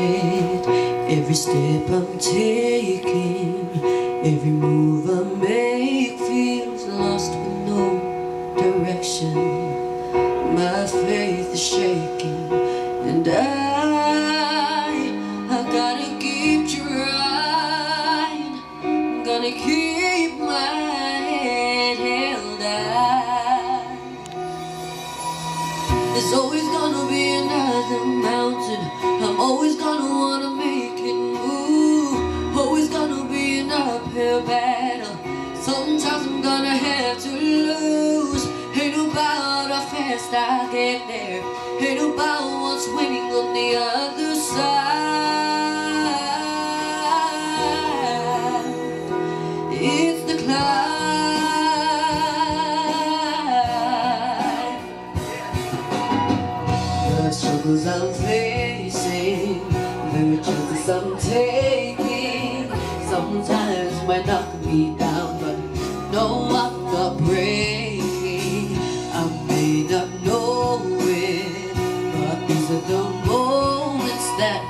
it. Every step I'm taking, every move I make feels lost with no direction. My faith is shaking, and I gotta keep trying. I'm gonna keep my head held high. There's always gonna be another mountain. I'm always gonna wanna make it move. Always gonna be an uphill battle. Sometimes I'm gonna have to lose. Ain't about how fast I get there. Ain't about what's waiting on the other side. It's the climb. The struggles I'm facing, the chances I'm taking, sometimes might knock me down, but no, I'm not breaking. I may not know it, but these are the moments that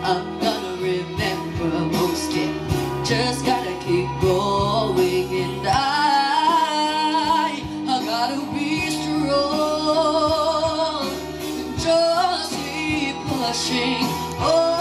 I'm gonna remember most. Yeah, just gotta keep going, and I gotta be strong and just keep pushing on,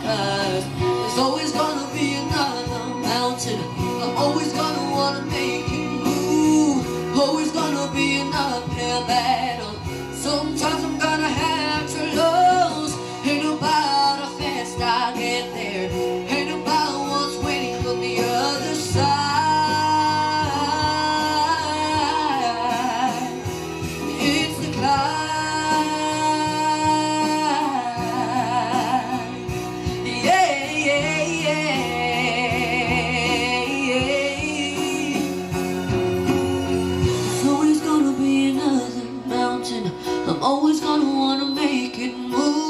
'cause there's always gonna be another mountain. I'm always gonna wanna make it move. Always gonna be an uphill battle. Sometimes I'm gonna have to lose. Ain't about how fast I get there. Ain't about what's waiting on the other side. It's the climb. Yeah, yeah, yeah. I'm always gonna wanna make it move.